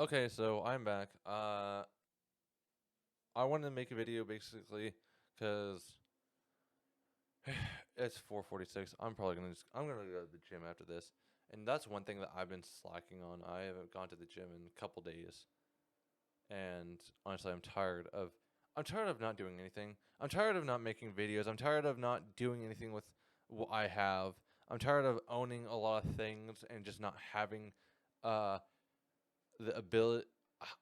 Okay, so I'm back. I wanted to make a video basically because it's 4:46. I'm gonna go to the gym after this, and that's one thing that I've been slacking on. I haven't gone to the gym in a couple days, and honestly, I'm tired of not doing anything. I'm tired of not making videos. I'm tired of not doing anything with what I have. I'm tired of owning a lot of things and just not having uh the ability.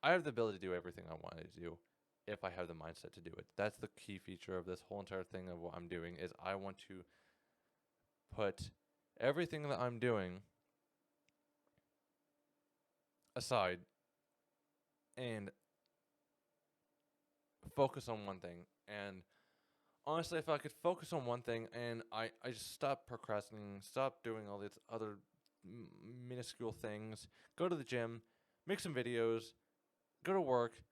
I have the ability to do everything I want to do if I have the mindset to do it. That's the key feature of this whole entire thing of what I'm doing is I want to put everything that I'm doing aside and focus on one thing. And honestly, if I could focus on one thing and I just stop procrastinating, stop doing all these other minuscule things, go to the gym, make some videos, go to work,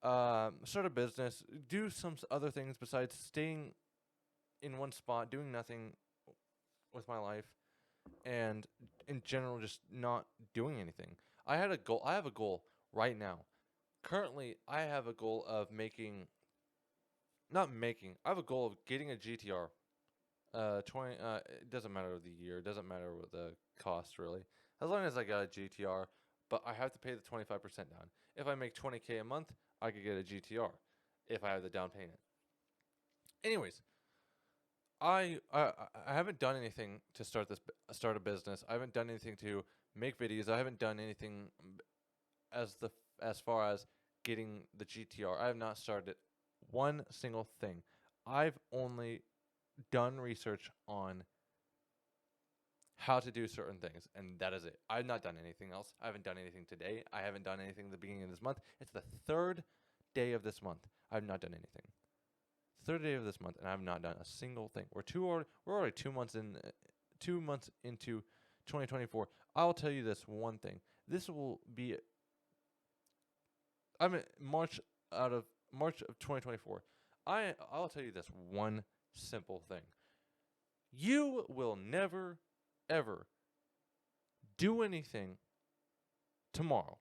start a business, do some other things besides staying in one spot, doing nothing with my life, and in general, just not doing anything. I had a goal. I have a goal right now. Currently, I have a goal of making, not making. I have a goal of getting a GTR. 20. It doesn't matter the year. It doesn't matter what the cost really. As long as I got a GTR, but I have to pay the 25% down. If I make 20K a month, I could get a GTR. If I have the down payment. Anyways, I haven't done anything to start a business. I haven't done anything to make videos. I haven't done anything as the as far as getting the GTR. I have not started one single thing. I've only done research on how to do certain things, and that is it. I've not done anything else. I haven't done anything today. I haven't done anything at the beginning of this month. It's the third day of this month. I've not done anything. Third day of this month, and I've not done a single thing. We're already 2 months in, 2 months into 2024. I'll tell you this one thing. This will be. I'm in March of 2024. I'll tell you this one simple thing. You will never ever do anything tomorrow.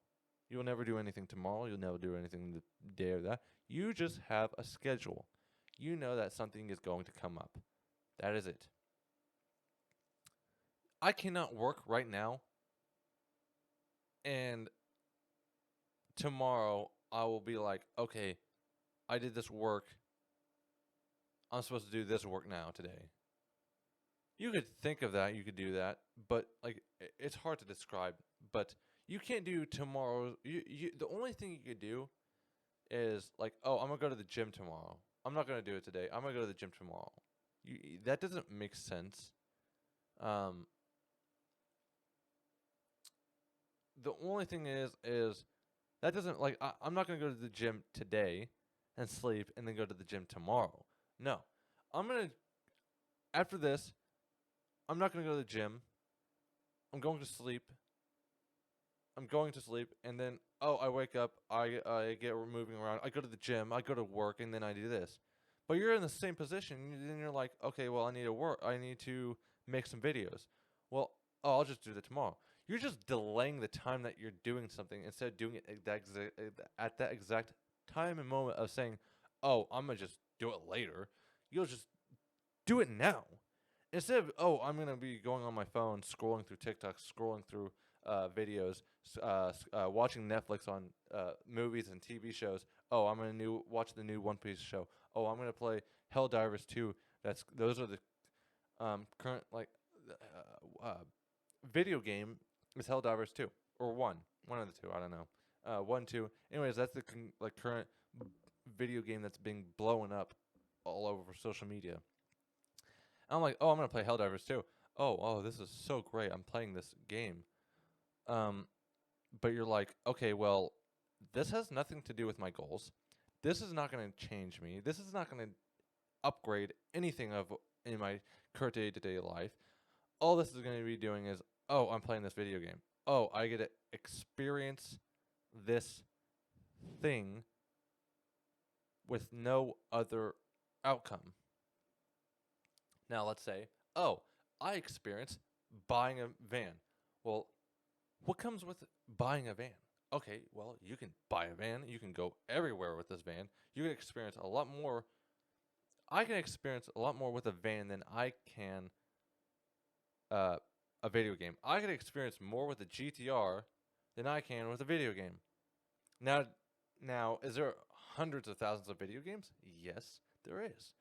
You'll never do anything tomorrow. You'll never do anything the day of that. You just have a schedule. You know that something is going to come up. That is it. I cannot work right now, and tomorrow I will be like, okay, I did this work. I'm supposed to do this work now today. You could think of that, you could do that, but like it's hard to describe. But you can't do tomorrow. The only thing you could do is like, oh, I'm gonna go to the gym tomorrow. I'm not gonna do it today. I'm gonna go to the gym tomorrow. That doesn't make sense. Um, the only thing is that doesn't like I'm not gonna go to the gym today and sleep and then go to the gym tomorrow. No, I'm gonna after this. I'm not gonna go to the gym. I'm going to sleep. I'm going to sleep, and then I wake up. I get moving around. I go to the gym. I go to work, and then I do this. But you're in the same position. Then you're like, okay, well, I need to work. I need to make some videos. Well, I'll just do that tomorrow. You're just delaying the time that you're doing something instead of doing it at that exact time and moment of saying, oh, I'm gonna just do it later. You'll just do it now. Instead of, oh, I'm going to be going on my phone, scrolling through TikTok, scrolling through videos, watching Netflix on movies and TV shows. Oh, I'm going to watch the new One Piece show. Oh, I'm going to play Helldivers 2. Those are the current video game is Helldivers 2 or 1. One of the two, I don't know. 1 2. Anyways, that's the current video game that's being blown up all over social media. I'm like, oh, I'm gonna play Helldivers too. Oh, this is so great. I'm playing this game. Um, but you're like, okay, well, this has nothing to do with my goals. This is not gonna change me. This is not gonna upgrade anything of in my current day-to-day life. All this is gonna be doing is, oh, I'm playing this video game. Oh, I get to experience this thing with no other outcome. Now, let's say, oh, I experience buying a van. Well, what comes with buying a van? Okay, well, you can buy a van. You can go everywhere with this van. You can experience a lot more. I can experience a lot more with a van than I can uh, a video game. I can experience more with a GTR than I can with a video game. Now, now, is there hundreds of thousands of video games? Yes, there is.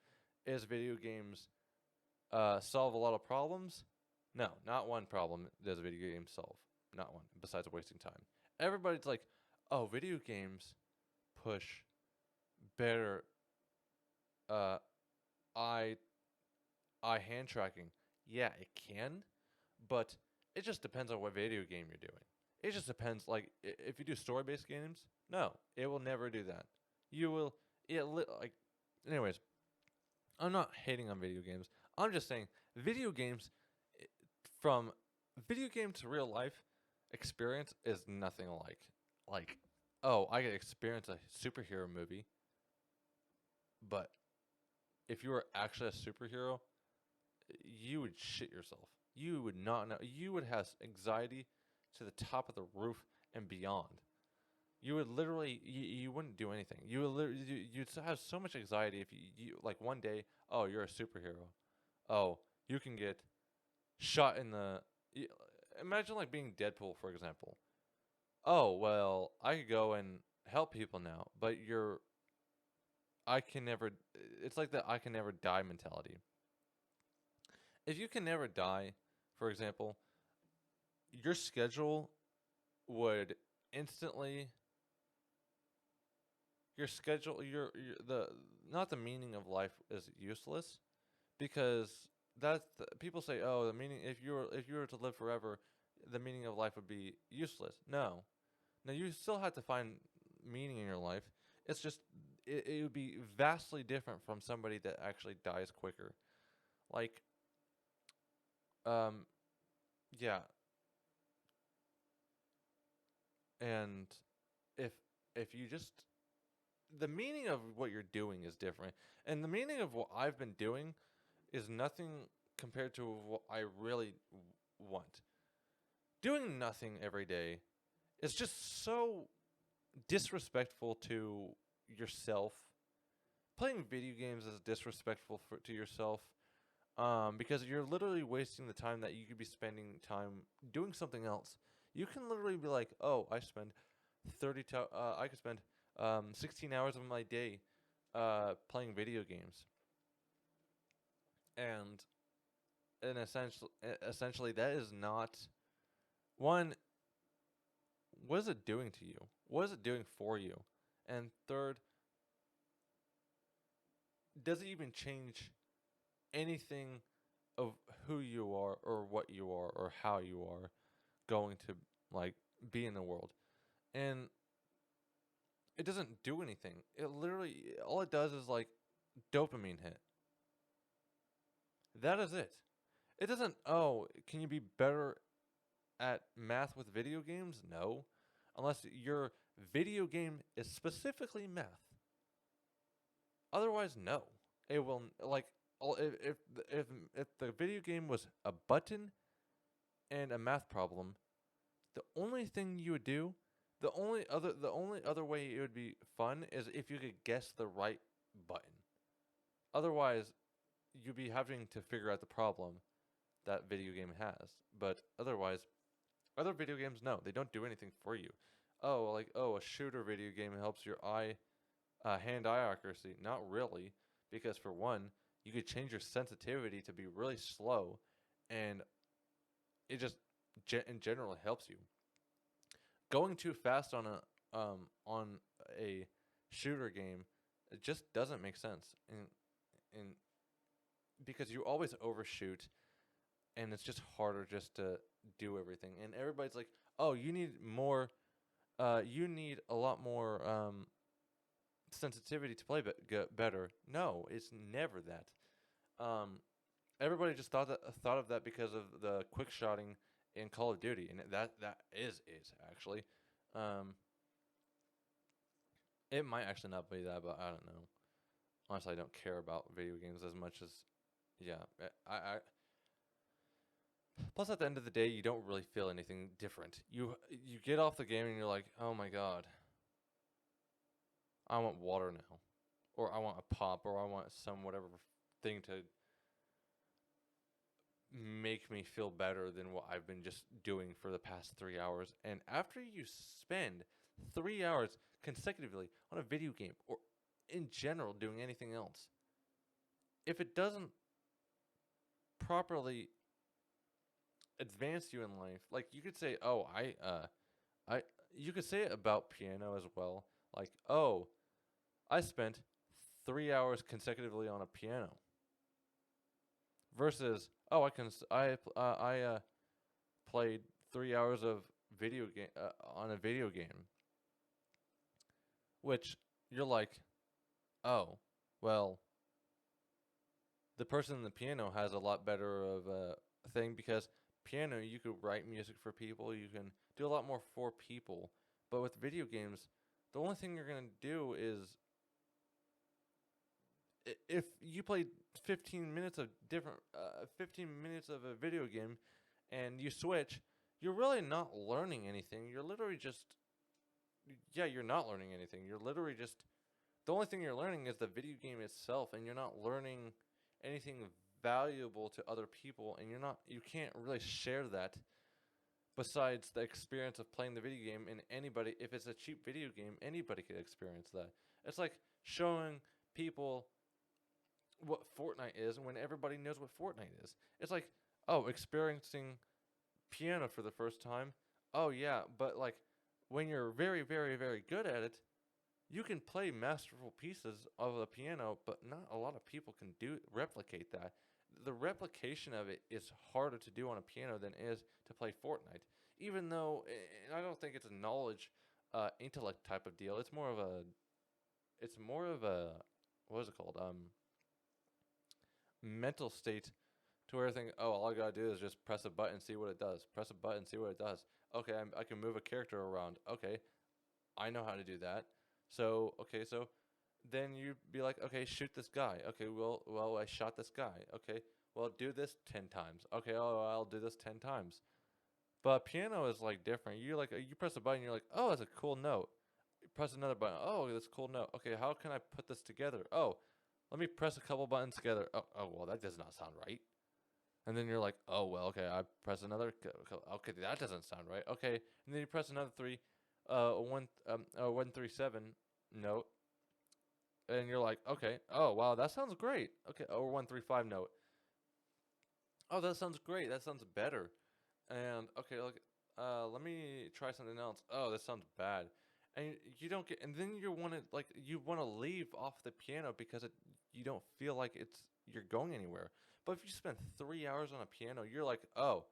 Is video games solve a lot of problems? No, not one problem does a video game solve. Not one, besides wasting time. Everybody's like, oh, video games push better uh, eye hand tracking. Yeah, it can, but it just depends on what video game you're doing. It just depends. Like if you do story based games, no, it will never do that. You will like. Anyways, I'm not hating on video games. I'm just saying video games i- from video game to real life experience is nothing alike. Like, oh, I could experience a superhero movie, but if you were actually a superhero, you would shit yourself. You would not know. You would have anxiety to the top of the roof and beyond. You would literally, you wouldn't do anything. You would literally, you'd have so much anxiety if you like one day, oh, you're a superhero. Oh, you can get shot in the. y- Imagine like being Deadpool, for example. Oh well, I could go and help people now, but I can never. It's like the I can never die mentality. If you can never die, for example, your schedule would instantly your schedule your the not the meaning of life is useless because people say, oh, the meaning if you were to live forever, the meaning of life would be useless. No, now you still have to find meaning in your life. It's just it would be vastly different from somebody that actually dies quicker. Like um yeah, and if if you just the meaning of what you're doing is different, and the meaning of what I've been doing is nothing compared to what I really want. Doing nothing every day is just so disrespectful to yourself. Playing video games is disrespectful to yourself, because you're literally wasting the time that you could be spending time doing something else. You can literally be like, oh, I could spend 16 hours of my day playing video games, and essentially that is not one. What is it doing to you? What is it doing for you? And third, does it even change anything of who you are or what you are or how you are going to like be in the world? And it doesn't do anything. It literally all it does is like dopamine hit. That is it. It doesn't, oh, can you be better at math with video games? No. Unless your video game is specifically math. Otherwise, no. It will like if the video game was a button and a math problem, the only thing you would do, the only other way it would be fun is if you could guess the right button. Otherwise, you'd be having to figure out the problem that video game has. But otherwise, other video games, no, they don't do anything for you. Oh, like oh, a shooter video game helps your hand-eye accuracy. Not really, because for one, you could change your sensitivity to be really slow, and it just in general helps you. Going too fast on a shooter game, it just doesn't make sense, and because you always overshoot, and it's just harder just to do everything. And everybody's like, oh, you need more. You need a lot more sensitivity to play better. No, it's never that. Um, Everybody just thought of that because of the quick shotting in Call of Duty, and that is actually. Um, it might actually not be that, but I don't know. Honestly, I don't care about video games as much as yeah. I Plus, at the end of the day, you don't really feel anything different. You get off the game and you're like, oh my god, I want water now, or I want a pop, or I want some whatever thing to make me feel better than what I've been just doing for the past 3 hours. And after you spend 3 hours consecutively on a video game, or in general doing anything else, if it doesn't properly advance you in life, like you could say, oh, I, you could say it about piano as well. Like, oh, I spent 3 hours consecutively on a piano. Versus, oh, I played 3 hours of video game on a video game, which you're like, oh, well, the person in the piano has a lot better of a thing because piano you could write music for people, you can do a lot more for people, but with video games, the only thing you're gonna do is if you play 15 minutes of 15 minutes of a video game and you switch, you're really not learning anything. You're literally just, yeah, you're not learning anything. You're literally just, the only thing you're learning is the video game itself, and you're not learning anything valuable to other people, and you can't really share that besides the experience of playing the video game. And anybody, if it's a cheap video game, anybody could experience that. It's like showing people what Fortnite is when everybody knows what Fortnite is. It's like, oh, experiencing piano for the first time. Oh yeah, but like when you're very, very, very good at it, you can play masterful pieces of the piano, but not a lot of people can replicate that. The replication of it is harder to do on a piano than it is to play Fortnite. Even though, and I don't think it's a knowledge, intellect type of deal. It's more of a, what is it called? Mental state to where I think, oh, all I gotta do is just press a button, see what it does. Press a button, see what it does. Okay, I can move a character around. Okay, I know how to do that. So okay, so then you be like, okay, shoot this guy. Okay, well, I shot this guy. Okay, well, do this 10 times. Okay, oh, I'll do this 10 times. But piano is like different. You press a button, you're like, oh, that's a cool note. You press another button. Oh, that's a cool note. Okay, how can I put this together? Oh, let me press a couple buttons together. Oh, well, that does not sound right. And then you're like, oh, well, okay, I press another. Okay, that doesn't sound right. Okay, and then you press another 137 note, and you're like, okay, oh, wow, that sounds great. Okay, or 135 note. Oh, that sounds great. That sounds better. And okay, look, let me try something else. Oh, this sounds bad. And you don't get, and then you want to leave off the piano because you don't feel like you're going anywhere. But if you spend 3 hours on a piano, you're like, oh,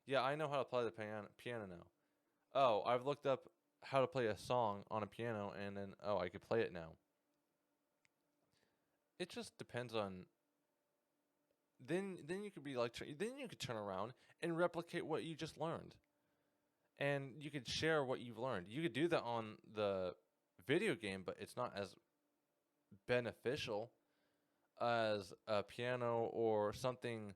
yeah, I know how to play the piano now. Oh, I've looked up how to play a song on a piano, and then oh, I could play it now. It just depends on. Then you could be like, then you could turn around and replicate what you just learned, and you could share what you've learned. You could do that on the video game, but it's not as beneficial as a piano or something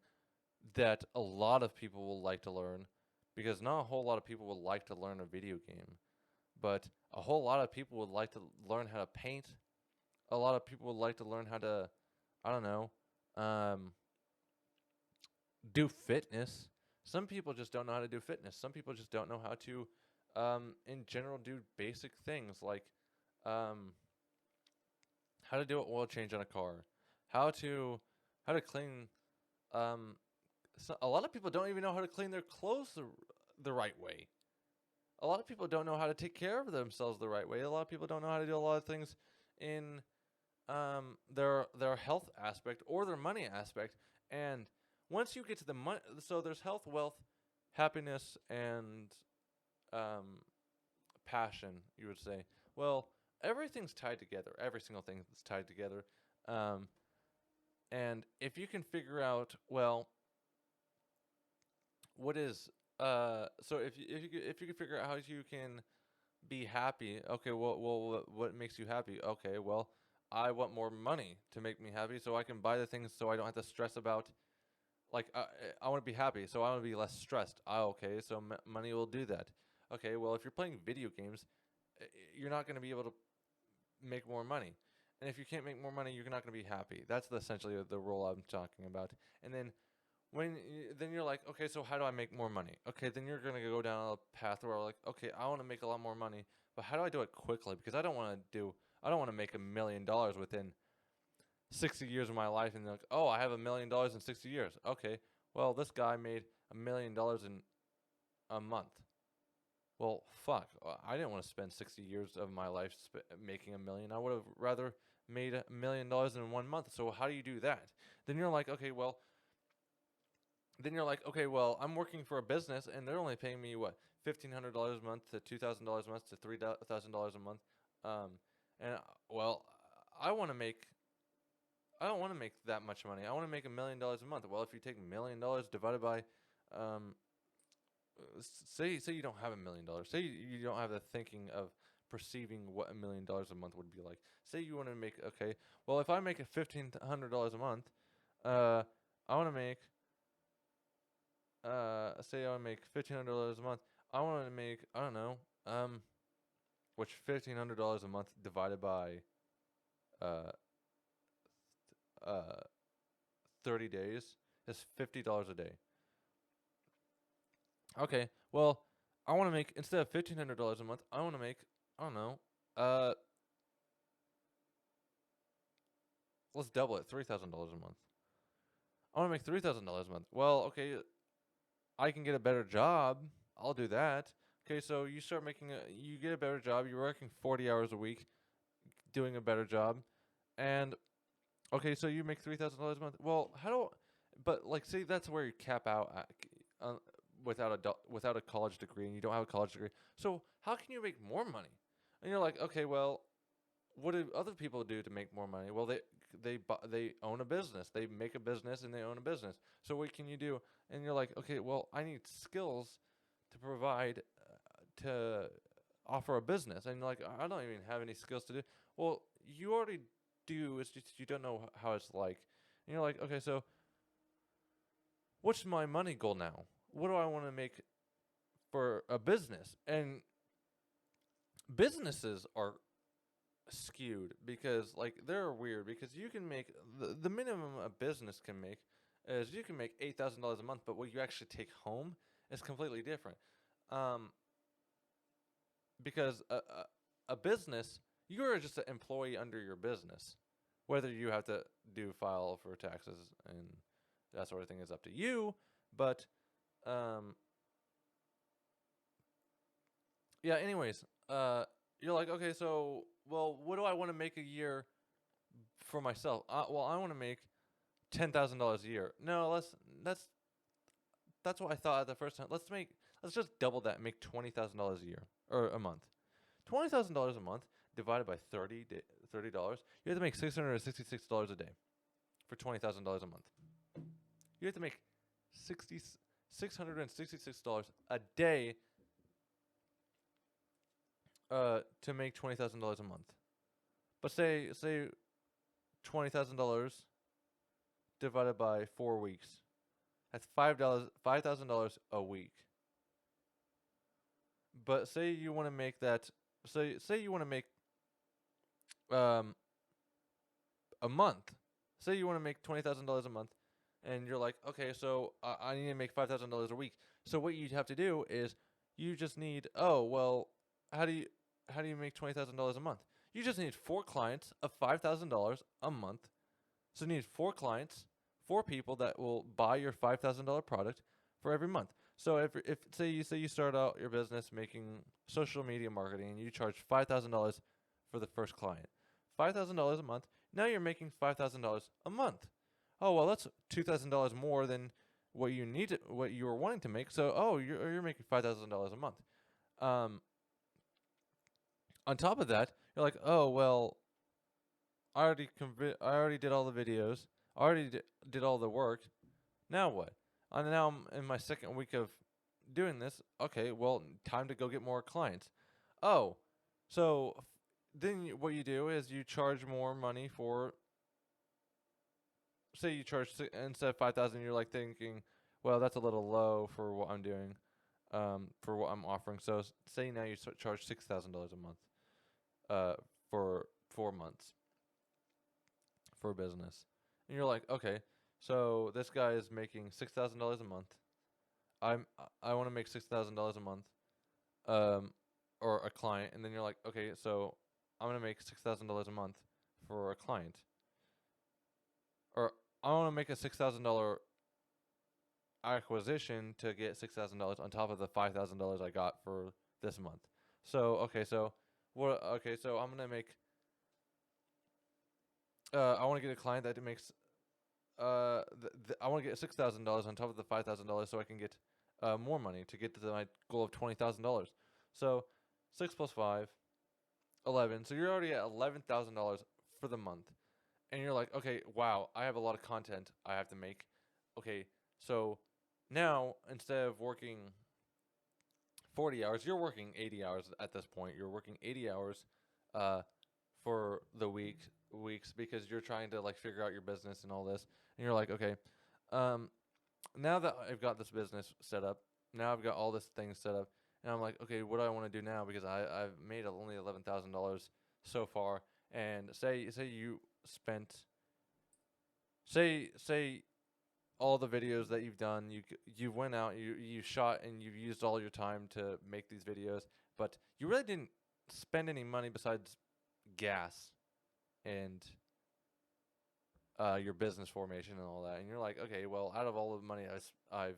that a lot of people will like to learn, because not a whole lot of people would like to learn a video game, but a whole lot of people would like to learn how to paint. A lot of people would like to learn how to, I don't know, do fitness. Some people just don't know how to do fitness. Some people just don't know how to, in general, do basic things like um, how to do an oil change on a car, how to how to clean. Um, a lot of people don't even know how to clean their clothes the right way. A lot of people don't know how to take care of themselves the right way. A lot of people don't know how to do a lot of things in their health aspect or their money aspect. And once you get to the money, so there's health, wealth, happiness, and um, passion. You would say, well, everything's tied together. Every single thing is tied together. Um, and if you can figure out, well, what is so if you can figure out how you can be happy. Okay, what makes you happy? Okay, well, I want more money to make me happy so I can buy the things so I don't have to stress about like I want to be happy, so I want to be less stressed. Okay, so money will do that. Okay, well, if you're playing video games, you're not going to be able to make more money. And if you can't make more money, you're not going to be happy. That's essentially the role I'm talking about. And then then you're like, okay, so how do I make more money? Okay, then you're going to go down a path where like, okay, I want to make a lot more money, but how do I do it quickly? Because I don't want to make $1 million within 60 years of my life. And they're like, oh, I have $1 million in 60 years. Okay, well, this guy made $1 million in a month. Well, fuck. I didn't want to spend 60 years of my life making a million. I would have rather made $1 million in 1 month. So how do you do that? Then you're like, okay, well, I'm working for a business and they're only paying me what, $1,500 a month to $2,000 a month to $3,000 a month. Um, and well, I want to make. I don't want to make that much money. I want to make $1 million a month. Well, if you take $1 million divided by, um, say you don't have $1 million. Say you don't have the thinking of perceiving what $1 million a month would be like. Say you want to make, okay. Well, if I make $1,500 a month, I want to make say I make $1,500 a month. I want to make, I don't know, which $1,500 a month divided by uh uh 30 days is $50 a day. Okay, well, I want to make, instead of $1,500 a month, I want to make, I don't know, uh let's double it, $3,000 a month. I want to make $3,000 a month. Well, okay, I can get a better job. I'll do that. Okay, so you get a better job. You're working 40 hours a week, doing a better job, and okay, so you make $3,000 a month. Well, but like, see, that's where you cap out without without a college degree, and you don't have a college degree. So how can you make more money? And you're like, okay, well, what do other people do to make more money? Well, they own a business. They make a business and they own a business. So what can you do? And you're like, okay, well, I need skills to provide to offer a business. And you're like, I don't even have any skills to do. Well, you already do. It's just you don't know how it's like. And you're like, okay, so what's my money goal now? What do I want to make for a business? And businesses are skewed because like they're weird because you can make the minimum a business can make is you can make $8,000 a month, but what you actually take home is completely different. Um, because a business, you're just an employee under your business. Whether you have to file for taxes and that sort of thing is up to you. But um, yeah. Anyways, you're like, okay, so well, what do I want to make a year for myself? Well, I want to make $10,000 a year. No, that's what I thought at the first time. Let's just double that and make $20,000 a year or a month. $20,000 a month divided by $30. You have to make $666 a day for $20,000 a month. You have to make $666 a day to make $20,000 a month. But say $20,000 divided by 4 weeks. That's $5,000 a week. But say you want to make that. Say you want to make um a month. Say you want to make $20,000 a month, and you're like, okay, so I need to make $5,000 a week. So what you'd have to do is you just need. Oh well, how do you make $20,000 a month? You just need 4 clients of $5,000 a month. So you need 4 clients, 4 people that will buy your $5,000 product for every month. So if say you start out your business making social media marketing and you charge $5,000 for the first client, $5,000 a month. Now you're making $5,000 a month. Oh well, that's $2,000 more than what you were wanting to make. So you're making $5,000 a month. Um, on top of that, you're like, oh well, I already did all the videos. I already did all the work. Now what? Now I'm in my second week of doing this. Okay, well, time to go get more clients. Oh, so then what you do is you charge more money for say you charge instead of 5,000, you're like thinking, well, that's a little low for what I'm doing, for what I'm offering. So say now you charge $6,000 a month, for 4 months for a business, and you're like, okay, so this guy is making $6,000 a month. I want to make $6,000 a month, um, or a client, and then you're like, okay, so I'm gonna make $6,000 a month for a client, or I want to make a $6,000 acquisition to get $6,000 on top of the $5,000 I got for this month. So okay, so what? Okay, so I'm gonna make. I want to get a client that makes. I want to get $6,000 on top of the $5,000 so I can get more money to get to my goal of $20,000. So 6 plus 5, 11. So you're already at $11,000 for the month, and you're like, okay, wow, I have a lot of content I have to make. Okay, so now instead of working 40 hours, you're working 80 hours at this point. You're working 80 hours uh, for the weeks because you're trying to like figure out your business and all this. And you're like, okay, um, now that I've got this business set up, now I've got all this things set up, and I'm like, okay, what do I want to do now? Because I've made only $11,000 so far, and say you spent say all the videos that you've done, you went out, you shot, and you've used all your time to make these videos, but you really didn't spend any money besides gas and your business formation and all that. And you're like, okay, well, out of all the money I've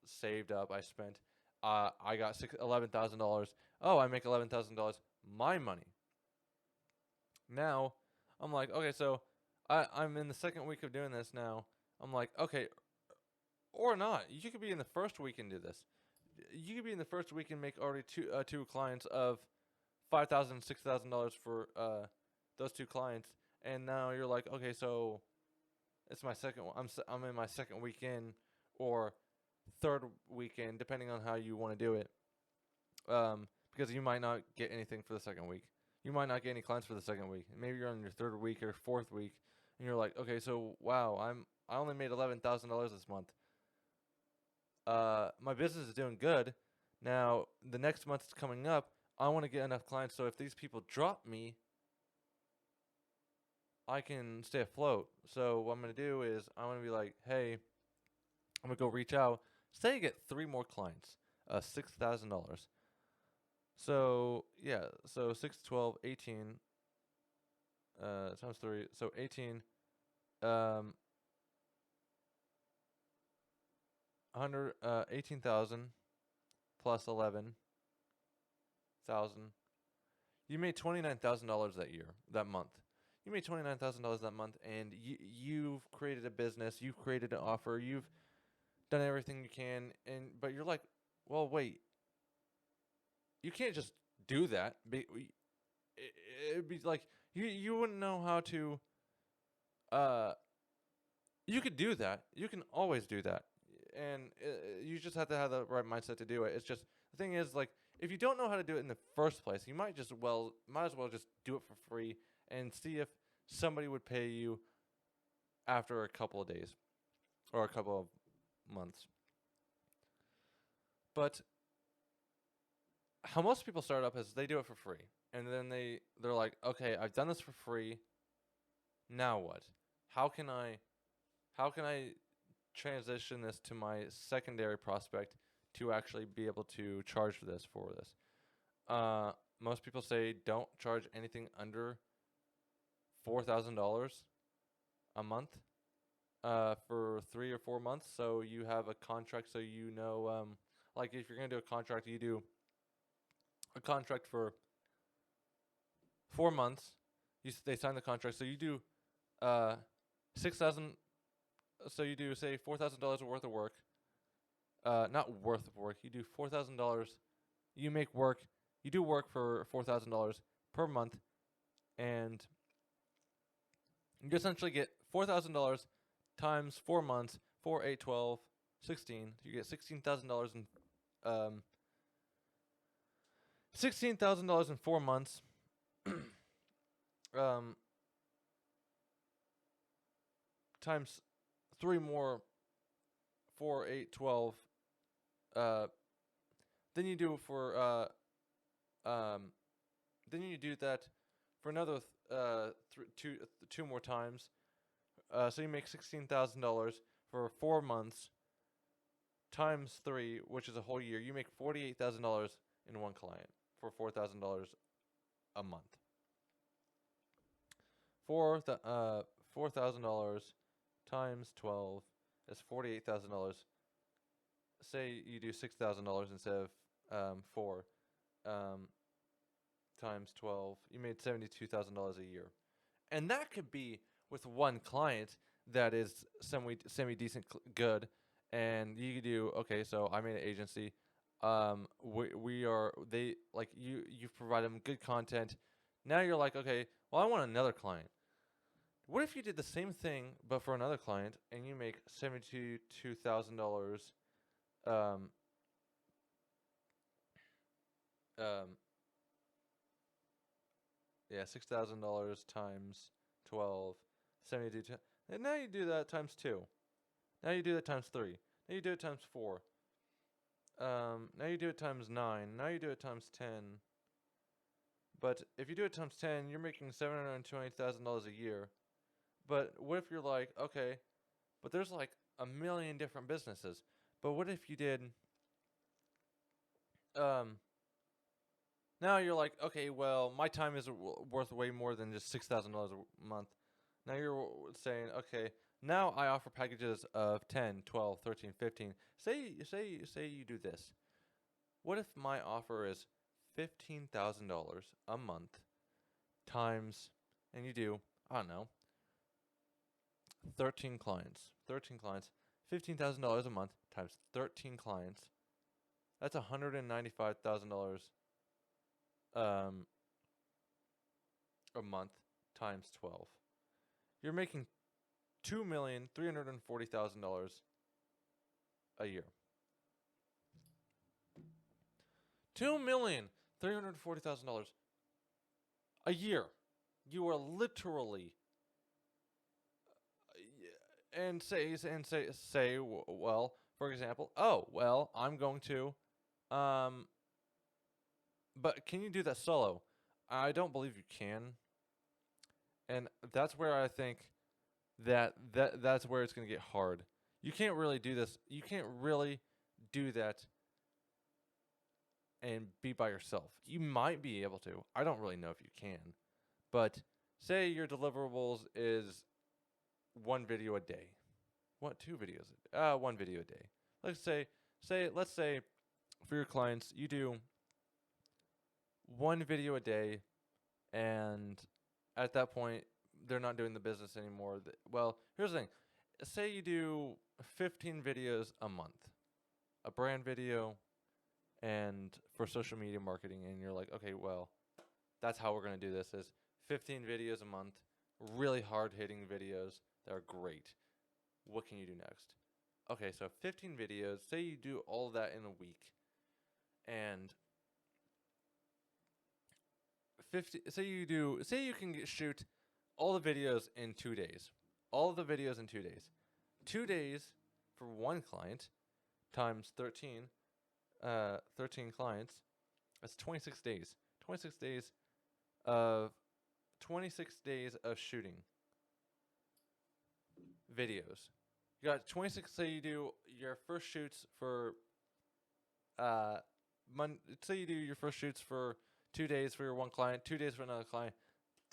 saved up, I spent, I got $11,000. Oh, I make $11,000 my money. Now I'm like, okay, so I'm in the second week of doing this now. I'm like, okay, or not. You could be in the first week and do this. You could be in the first week and make already two clients of $5,000, $6,000 for those two clients, and now you're like, okay, so it's my second. I'm in my second weekend or third weekend, depending on how you want to do it. Because you might not get anything for the second week. You might not get any clients for the second week. Maybe you're on your third week or fourth week, and you're like, okay, so wow, I only made $11,000 this month. My business is doing good. Now the next month is coming up. I want to get enough clients so if these people drop me, I can stay afloat. So what I'm gonna do is I'm gonna be like, hey, I'm gonna go reach out. Say you get 3 more clients, $6,000. So yeah, so 6, 12, 18, times 3, so 18, 18,000 plus 11,000. You made $29,000 that year, that month. You made $29,000 that month, and you've created a business, you've created an offer, you've done everything you can, but you're like, well, wait, you can't just do that. It'd be like you wouldn't know how to. Uh, you could do that. You can always do that, and you just have to have the right mindset to do it. It's just the thing is like if you don't know how to do it in the first place, you might as well just do it for free and see if somebody would pay you after a couple of days or a couple of months. But how most people start up is they do it for free, and then they're like, okay, I've done this for free. Now what? How can I transition this to my secondary prospect to actually be able to charge for this? Most people say don't charge anything under $4,000 a month for 3 or 4 months. So you have a contract, so you know, like if you're gonna do a contract, you do a contract for 4 months. They sign the contract, so you do 6,000. So you do say $4,000 worth of work. Not worth of work. You do $4,000. You make work. You do work for $4,000 per month, and you essentially get $4,000 times 4 months, 4, 8, 12, 16. You get $16,000 in $16,000 in 4 months. um, times 3 more, 4, 8, 12. Then you do for then you do that for another two more times. So you make $16,000 for 4 months times 3, which is a whole year. You make $48,000 in one client for $4,000 a month. $4,000 times 12 is $48,000. Say you do $6,000 instead of 4 times 12. You made $72,000 a year, and that could be with one client that is semi decent good. And you could do, okay, so I made an agency. We are they like you provide them good content. Now you're like, okay, well, I want another client. What if you did the same thing but for another client and you make $72,000 um um yeah, $6,000 times 12, 72, and now you do that times 2. Now you do that times 3. Now you do it times 4. Now you do it times 9. Now you do it times 10. But if you do it times 10, you're making $720,000 a year. But what if you're like, okay, but there's like a million different businesses. But what if you did now you're like, okay, well, my time is worth way more than just $6,000 a month. Now you're saying, okay, now I offer packages of 10, 12, 13, 15. Say you do this. What if my offer is $15,000 a month times, and you do, I don't know, 13 clients. 13 clients, $15,000 a month times 13 clients. That's $195,000 a month times 12. You're making $2,340,000 a year. $2,340,000 a year. You are literally say well, for example, oh well, I'm going to but can you do that solo? I don't believe you can. And that's where I think that's where it's going to get hard. You can't really do this. You can't really do that and be by yourself. You might be able to. I don't really know if you can. But say your deliverables is 1 video a day. What, 2 videos? 1 video a day. Let's say for your clients you do 1 video a day, and at that point they're not doing the business anymore. Well, here's the thing. Say you do 15 videos a month. A brand video and for social media marketing, and you're like, okay, well, that's how we're going to do this is 15 videos a month, really hard-hitting videos that are great. What can you do next? Okay, so 15 videos. Say you do all of that in a week, and say you can shoot all the videos in 2 days. All of the videos in 2 days. 2 days for one client times 13 clients. That's 26 days. 26 days of 26 days of shooting videos. You got 26. Say you do your first shoots for say you do your first shoots for 2 days for your one client, 2 days for another client,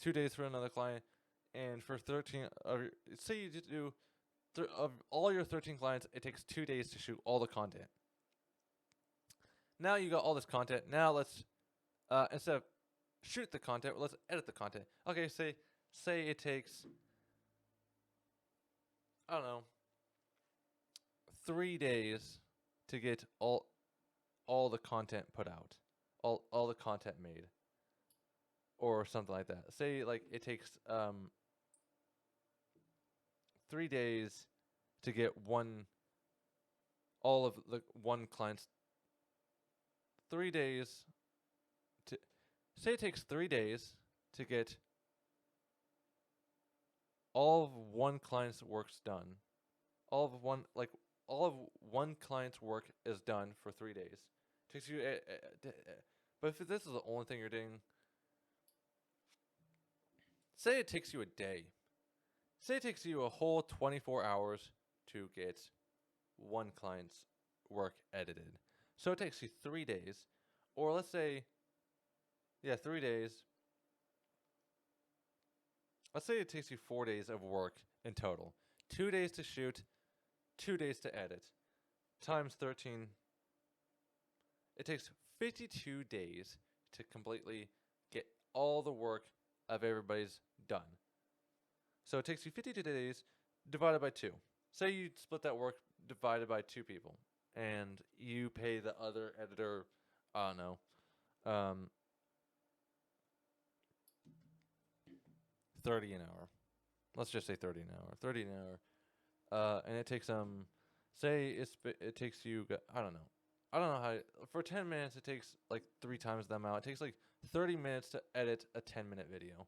2 days for another client, and for 13 say you do of all your 13 clients, it takes 2 days to shoot all the content. Now you got all this content. Now let's instead of shoot the content, let's edit the content. Okay, say it takes, I don't know, 3 days to get all the content put out, all the content made, or something like that. Say like it takes 3 days to get all of the one client's 3 days to say it takes 3 days to get all of one client's work's done. All of one client's work is done for 3 days. Takes you, but if this is the only thing you're doing, say it takes you a day. Say it takes you a whole 24 hours to get one client's work edited. So it takes you 3 days, or let's say, yeah, 3 days. Let's say it takes you 4 days of work in total. 2 days to shoot, 2 days to edit, times 13. It takes 52 days to completely get all the work of everybody's done. So it takes you 52 days divided by 2. Say you split that work divided by 2 people, and you pay the other editor, I don't know, 30 an hour. Let's just say 30 an hour. 30 an hour. And it takes say it takes you, I don't know how, for 10 minutes it takes like 3 times the amount. It takes like 30 minutes to edit a 10-minute video.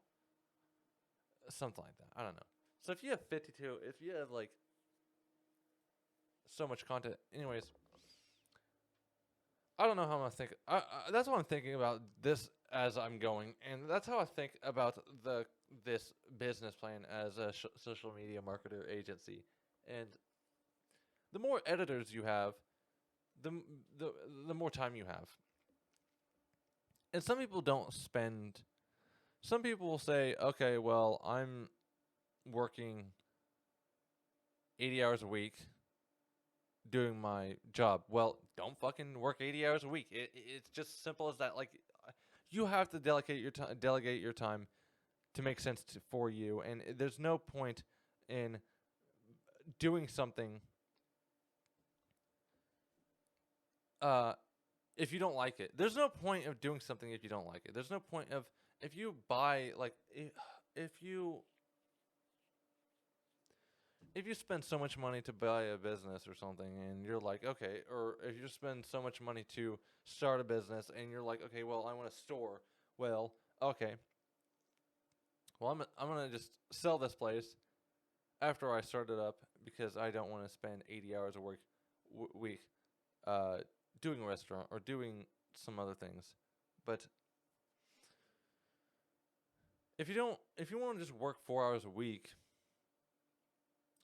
Something like that. I don't know. So if you have 52, if you have like so much content, anyways, I don't know how I'm gonna think. That's what I'm thinking about this as I'm going, and that's how I think about this business plan as a social media marketer agency. And the more editors you have, the more time you have. And some people don't spend. Some people will say, okay, well, I'm working 80 hours a week doing my job. Well, don't fucking work 80 hours a week. It's just simple as that. Like, you have to delegate your time to make sense for you, and there's no point in doing something if you don't like it. There's no point of doing something if you don't like it. There's no point of, if you buy, like, if you spend so much money to buy a business or something, and you're like, okay, or if you spend so much money to start a business, and you're like, okay, well, I want a store. Well, okay, well, I'm gonna just sell this place after I start it up, because I don't want to spend 80 hours a week doing a restaurant or doing some other things. But if you want to just work 4 hours a week,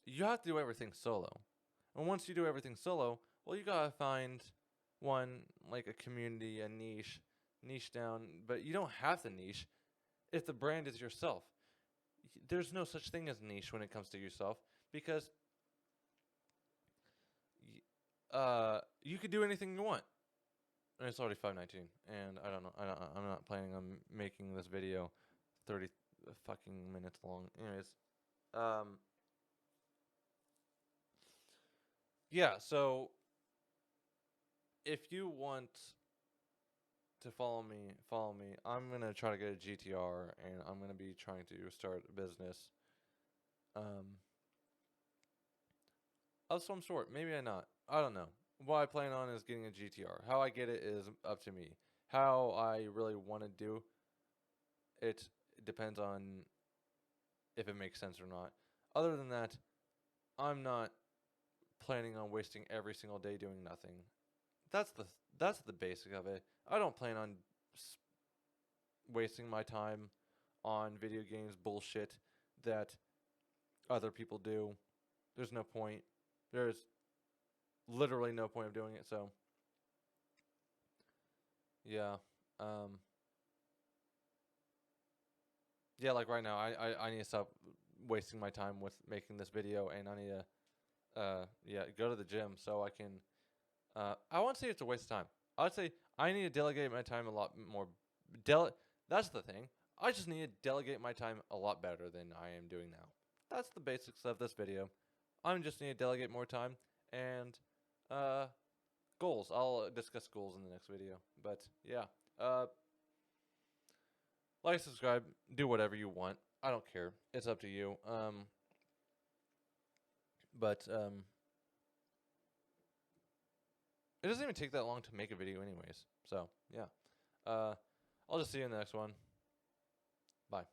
you have to do everything solo. And once you do everything solo, well, you gotta find one, like a community, a niche down. But you don't have to niche if the brand is yourself. There's no such thing as niche when it comes to yourself, because you could do anything you want. And it's already 5:19, and I don't know. I'm not planning on making this video 30 fucking minutes long. Anyways, yeah. So if you want to follow me. I'm gonna try to get a GTR, and I'm gonna be trying to start a business. Of some sort. Maybe I not. I don't know. What I plan on is getting a GTR. How I get it is up to me. How I really want to do it depends on if it makes sense or not. Other than that, I'm not planning on wasting every single day doing nothing. That's the basic of it. I don't plan on wasting my time on video games bullshit that other people do. There's no point. There's literally no point of doing it. So yeah, yeah. Like right now, I need to stop wasting my time with making this video, and I need to yeah, go to the gym so I can. I won't say it's a waste of time. I would say I need to delegate my time a lot more. That's the thing. I just need to delegate my time a lot better than I am doing now. That's the basics of this video. I'm just need to delegate more time, and goals. I'll discuss goals in the next video. But yeah, like, subscribe, do whatever you want. I don't care. It's up to you. But it doesn't even take that long to make a video anyways. So, yeah. I'll just see you in the next one. Bye.